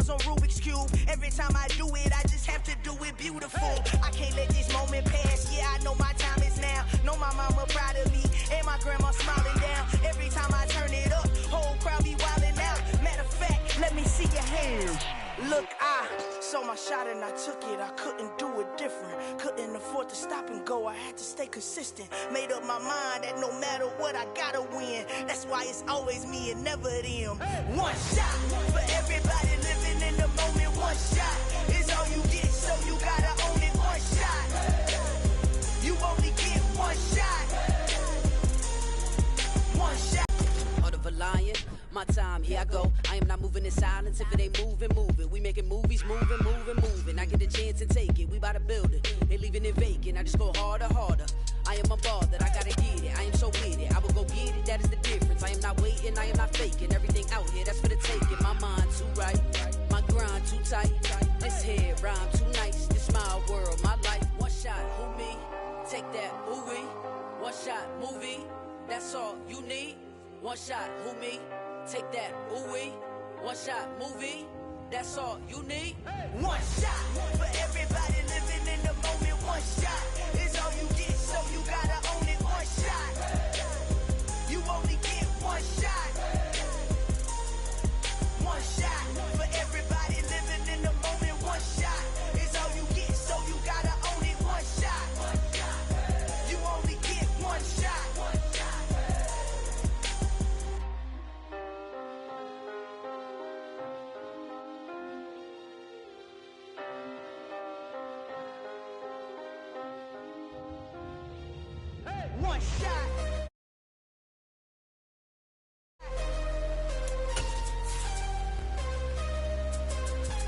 puzzles on Rubik's Cube. Every time I do it, I just have to do it beautiful. I can't let this moment pass. Yeah, I know my time is now. Know my mama proud of me, and my grandma smiling down. Every time I turn it up, whole crowd be wildin' out. Matter of fact, let me see your hands. Look, I saw my shot and I took it. I couldn't do it different. Couldn't afford to stop and go. I had to stay consistent. Made up my mind that no matter what, I gotta win. That's why it's always me and never them. One shot for everybody living in the moment. One shot is all you get, so you gotta own it. One shot. You only get one shot. One shot. Heart of a lion. My time, here I go. I am not moving in silence. If it ain't moving, move it. We making movies, moving. I get a chance and take it. We bout to build it. They leaving it vacant. I just go harder. I am a ball that I gotta get it. I am so with it. I will go get it. That is the difference. I am not waiting. I am not faking. Everything out here, that's for the taking. My mind too right. My grind too tight. This head rhyme too nice. This my world, my life. One shot, who me? Take that, who we? One shot, movie. That's all you need. One shot, who me? Take that, ooh-wee. One shot, movie. That's all you need. One shot for everybody living in the moment. One shot is all you get, so you gotta own it. One shot. You only get one shot. One shot for everybody living in the moment. One shot is all you get, so you gotta own it. One shot. You only get one shot. One shot.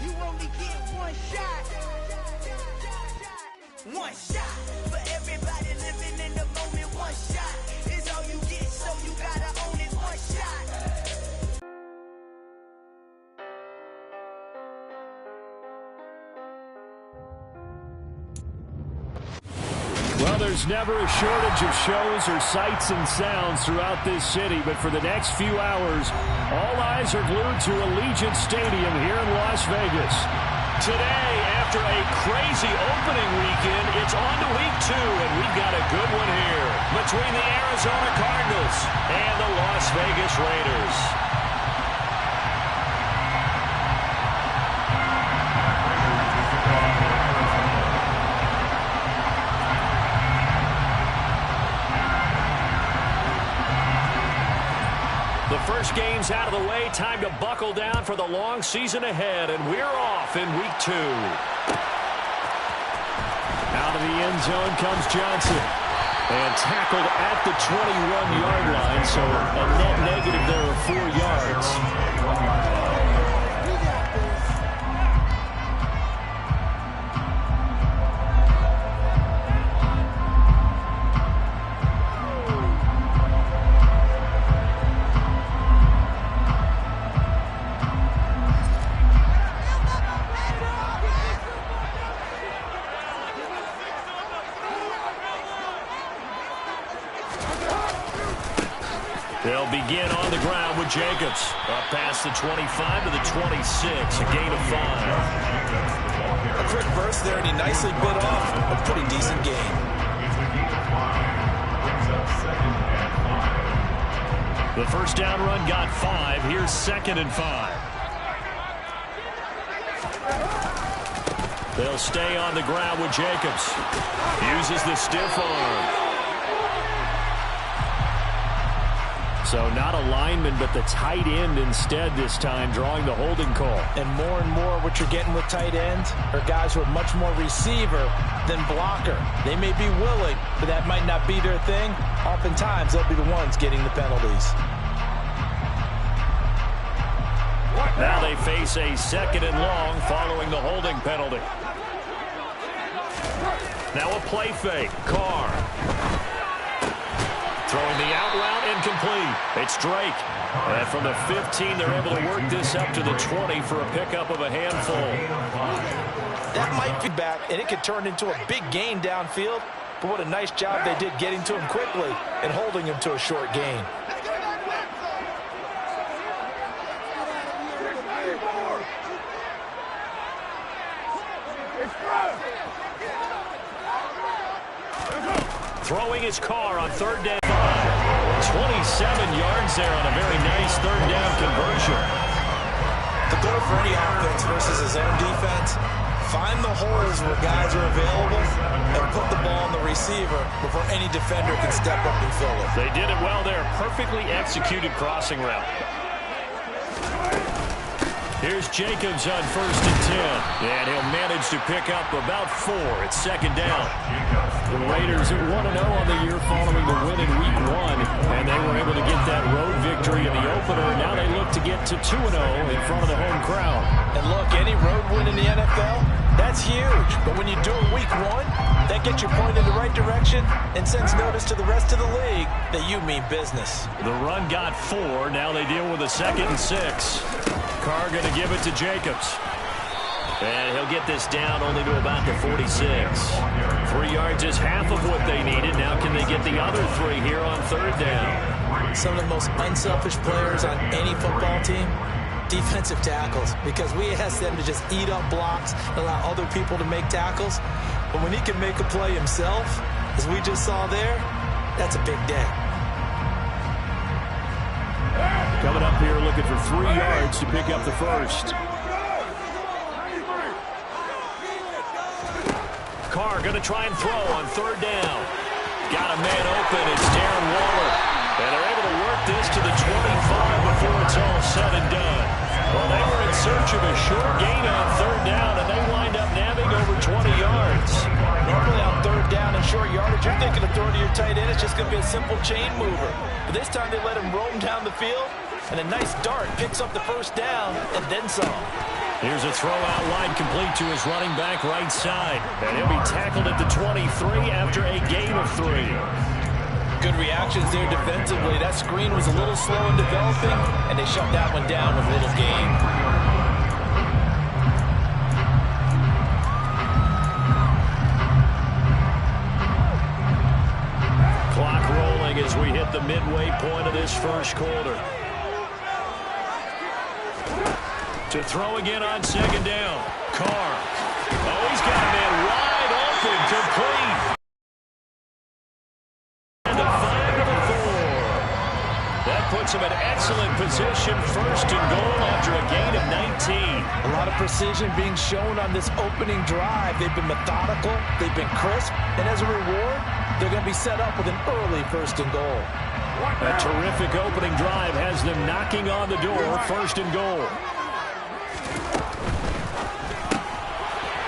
You only get one shot. One shot for everybody living in the moment. One shot is all you get, so you gotta own it. One shot. Well, there's never a shortage of shows or sights and sounds throughout this city, but for the next few hours, all eyes are glued to Allegiant Stadium here in Las Vegas. Today, after a crazy opening weekend, it's on to week 2, and we've got a good one here between the Arizona Cardinals and the Las Vegas Raiders. The first game's out of the way. Time to buckle down for the long season ahead, and we're off in week 2. Out of the end zone comes Johnson. And tackled at the 21-yard line, so a net negative there of 4 yards. They'll begin on the ground with Jacobs. Up past the 25 to the 26, a gain of 5. A quick burst there, and he nicely bit off a pretty decent gain. The first down run got 5. Here's 2nd and 5. They'll stay on the ground with Jacobs. Uses the stiff arm. So not a lineman, but the tight end instead this time, drawing the holding call. And more what you're getting with tight ends are guys who are much more receiver than blocker. They may be willing, but that might not be their thing. Oftentimes, they'll be the ones getting the penalties. Now they face a 2nd and long following the holding penalty. Now a play fake. Carr. Throwing the out route, incomplete. It's Drake. And from the 15, they're able to work this up to the 20 for a pickup of a handful. That might be back, and it could turn into a big gain downfield. But what a nice job they did getting to him quickly and holding him to a short gain. Throwing his car on 3rd down. 27 yards there on a very nice 3rd down conversion. The goal for any offense versus his own defense, find the holes where guys are available and put the ball on the receiver before any defender can step up and fill it. They did it well there. Perfectly executed crossing route. Here's Jacobs on 1st and 10. And he'll manage to pick up about 4. It's 2nd down. The Raiders at 1-0 on the year following the win in Week 1. And they were able to get that road victory in the opener. Now they look to get to 2-0 in front of the home crowd. And look, any road win in the NFL, that's huge. But when you do it Week 1, that gets you pointed in the right direction and sends notice to the rest of the league that you mean business. The run got 4. Now they deal with a 2nd and 6. Carr going to give it to Jacobs. And he'll get this down only to about the 46. 3 yards is half of what they needed. Now can they get the other 3 here on 3rd down? Some of the most unselfish players on any football team, defensive tackles, because we ask them to just eat up blocks and allow other people to make tackles. But when he can make a play himself, as we just saw there, that's a big day. Coming up here looking for 3 yards to pick up the first. Carr going to try and throw on 3rd down. Got a man open. It's Darren Waller. And they're able to work this to the 25 before it's all said and done. Well, they were in search of a short gain on 3rd down, and they wind up nabbing over 20 yards. Normally on 3rd down and short yardage, you're thinking of throwing to your tight end. It's just going to be a simple chain mover. But this time they let him roam down the field, and a nice dart picks up the 1st down and then some. Here's a throw out wide complete to his running back right side. And he'll be tackled at the 23 after a gain of 3. Good reactions there defensively. That screen was a little slow in developing, and they shut that one down with a little gain. Clock rolling as we hit the midway point of this first quarter. To throw again on 2nd down. Carr. Oh, he's got a man wide open, complete. And the 5 to the 4. That puts him in excellent position, 1st and goal after a gain of 19. A lot of precision being shown on this opening drive. They've been methodical, they've been crisp, and as a reward, they're going to be set up with an early 1st and goal. A terrific opening drive has them knocking on the door, 1st and goal.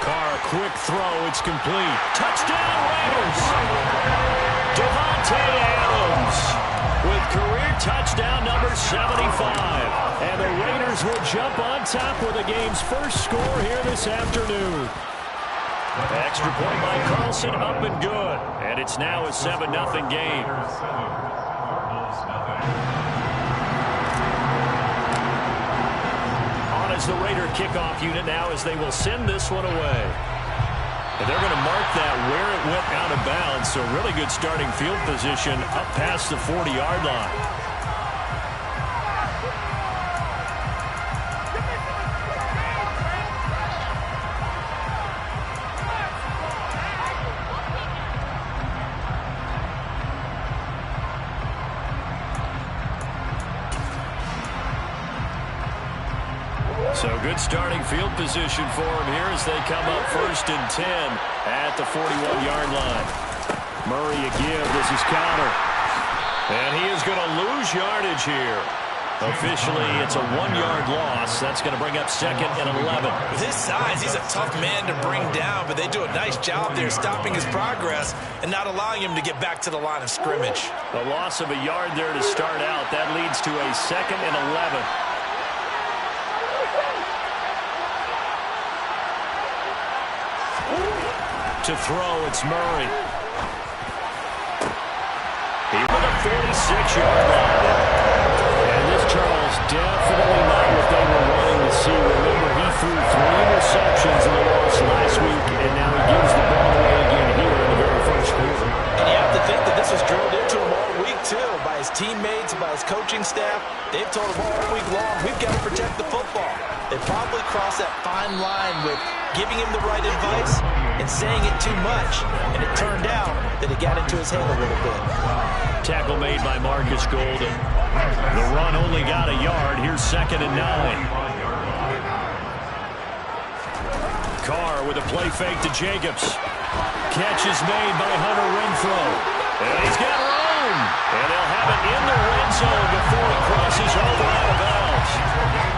Carr, quick throw, it's complete. Touchdown, Raiders! Davante Adams with career touchdown number 75. And the Raiders will jump on top with the game's first score here this afternoon. Extra point by Carlson, up and good. And it's now a 7-0 game. As the Raider kickoff unit now as they will send this one away. And they're going to mark that where it went out of bounds. So really good starting field position up past the 40-yard line. So good starting field position for him here as they come up 1st and 10 at the 41-yard line. Murray a give. This is counter. And he is going to lose yardage here. Officially, it's a 1-yard loss. That's going to bring up 2nd and 11. With his size, he's a tough man to bring down, but they do a nice job there stopping his progress and not allowing him to get back to the line of scrimmage. The loss of a yard there to start out. That leads to a 2nd and 11. To throw, it's Murray. He with a 46-yard line. And this, Charles, definitely not what they were wanting to see. Remember, he threw 3 interceptions in the loss last week, and now he gives the ball away again here in the very first quarter. And you have to think that this was drilled into him all week, too, by his teammates, by his coaching staff. They've told him all week long, we've got to protect the football. They probably crossed that fine line with giving him the right advice and saying it too much. And it turned out that it got into his head a little bit. Tackle made by Marcus Golden. The run only got a yard. Here's 2nd and 9. Carr with a play fake to Jacobs. Catch is made by Hunter Renfrow. And he's got room. And they'll have it in the red zone before he crosses over out of bounds.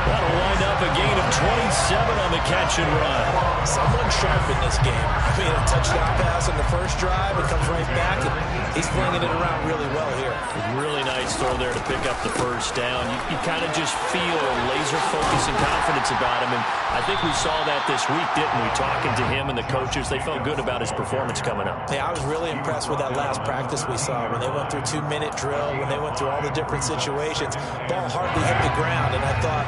That'll wind up a gain of 27 on the catch and run. Someone sharp in this game. I mean, a touchdown pass on the first drive. It comes right back, and he's flinging it around really well here. Really nice throw there to pick up the first down. You kind of just feel a laser focus and confidence about him, and I think we saw that this week, didn't we? Talking to him and the coaches, they felt good about his performance coming up. Yeah, I was really impressed with that last practice we saw when they went through 2-minute drill, when they went through all the different situations. Ball hardly hit the ground, and I thought,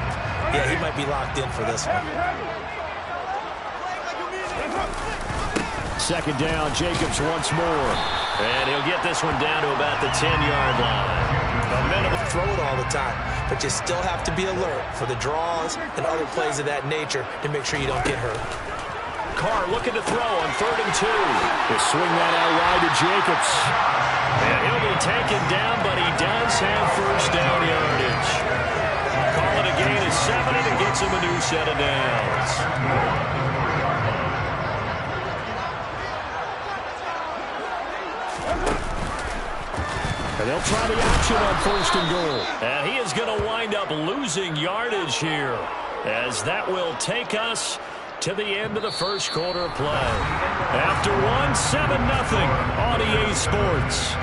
yeah, he might be locked in for this one. 2nd down, Jacobs once more. And he'll get this one down to about the 10-yard line. Throw it all the time, but you still have to be alert for the draws and other plays of that nature to make sure you don't get hurt. Carr looking to throw on 3rd and 2. He'll swing that out wide to Jacobs. And he'll be taken down, but he does have first down yardage. Call it a gain of 7, and it gets him a new set of downs. And they'll try the action on 1st and goal. And he is going to wind up losing yardage here, as that will take us to the end of the first quarter of play. After one, 7-0 on EA Sports.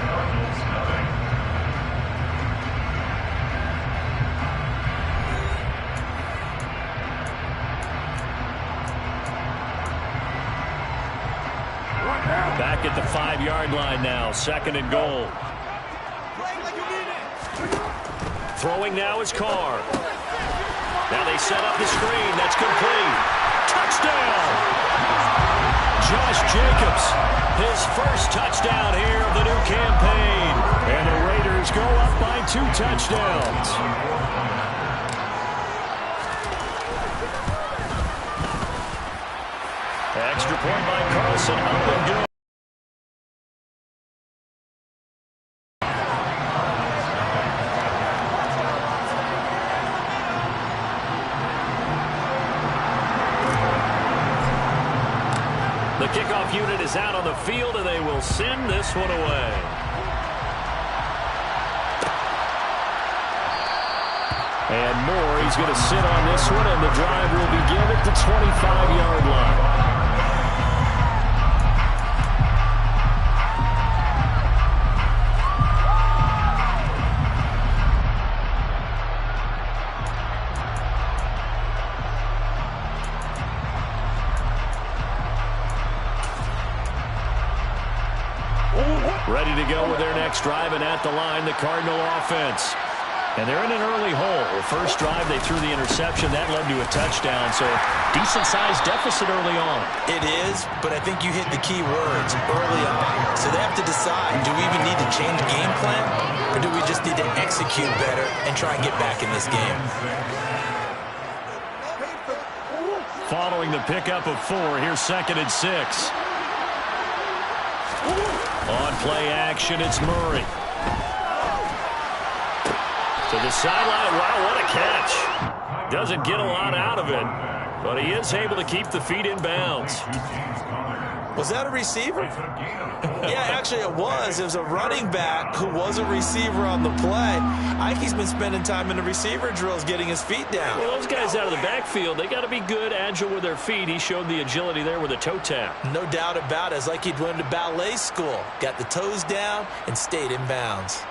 Back at the 5-yard line now, 2nd and goal. Throwing now is Carr. Now they set up the screen. That's complete. Touchdown! Josh Jacobs, his first touchdown here of the new campaign. And the Raiders go up by 2 touchdowns. Extra point by Carlson, up and good. The kickoff unit is out on the field, and they will send this one away. And Moore, he's going to sit on this one, and the drive will begin at the 25-yard line. Ready to go with their next drive, and at the line, the Cardinal offense. And they're in an early hole. First drive, they threw the interception. That led to a touchdown, so decent-sized deficit early on. It is, but I think you hit the key words early on. So they have to decide, do we even need to change game plan, or do we just need to execute better and try and get back in this game? Following the pickup of 4, here's 2nd and 6. On play action, it's Murray. To the sideline. Wow, what a catch. Doesn't get a lot out of it, but he is able to keep the feet in bounds. Was that a receiver? Yeah, actually it was. It was a running back who was a receiver on the play. Ike's been spending time in the receiver drills getting his feet down. Well, those guys out of the backfield, they got to be good, agile with their feet. He showed the agility there with a toe tap. No doubt about it. It's like he'd went to ballet school. Got the toes down and stayed in bounds.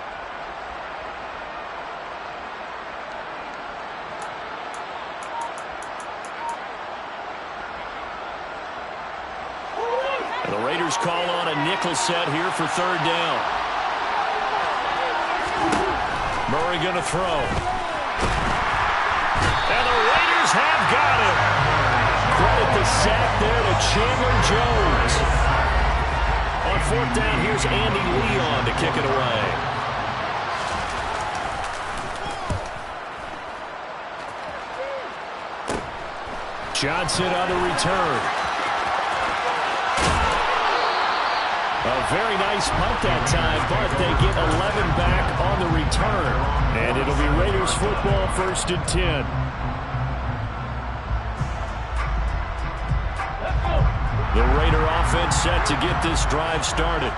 The Raiders call on a nickel set here for 3rd down. Murray going to throw. And the Raiders have got him. Credit the sack there to Chandler Jones. On 4th down, here's Andy Leon to kick it away. Johnson on the return. A very nice punt that time, but they get 11 back on the return. And it'll be Raiders football, 1st and 10. The Raider offense set to get this drive started.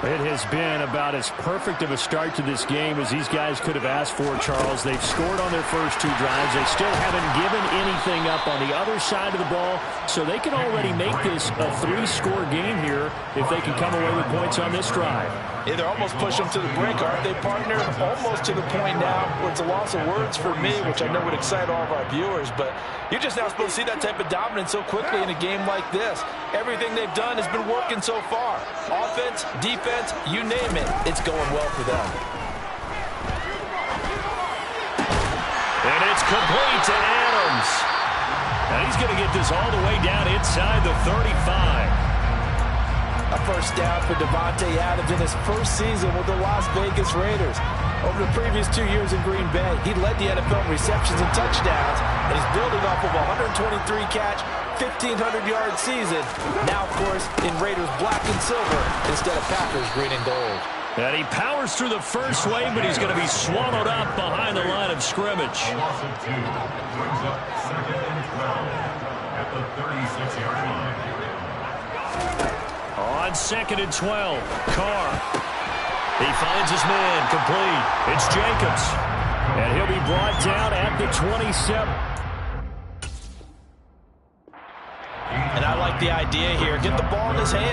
It has been about as perfect of a start to this game as these guys could have asked for, Charles. They've scored on their first 2 drives. They still haven't given anything up on the other side of the ball, so they can already make this a 3-score game here if they can come away with points on this drive. Yeah, they're almost pushing them to the brink, aren't they, partner? Almost to the point now where it's a loss of words for me, which I know would excite all of our viewers, but you're just not supposed to see that type of dominance so quickly in a game like this. Everything they've done has been working so far. Offense, defense, you name it, it's going well for them. And it's complete to Adams. And he's going to get this all the way down inside the 35. A first down for Davante Adams in his first season with the Las Vegas Raiders. Over the previous 2 years in Green Bay, he led the NFL in receptions and touchdowns, and he's building off of a 123-catch, 1,500-yard season. Now, of course, in Raiders black and silver instead of Packers green and gold. And he powers through the first wave, but he's going to be swallowed up behind the line of scrimmage. Brings up 2nd and 12 at the 36-yard line. On 2nd and 12, Carr. He finds his man, complete. It's Jacobs. And he'll be brought down at the 27. And I like the idea here. Get the ball in his hand.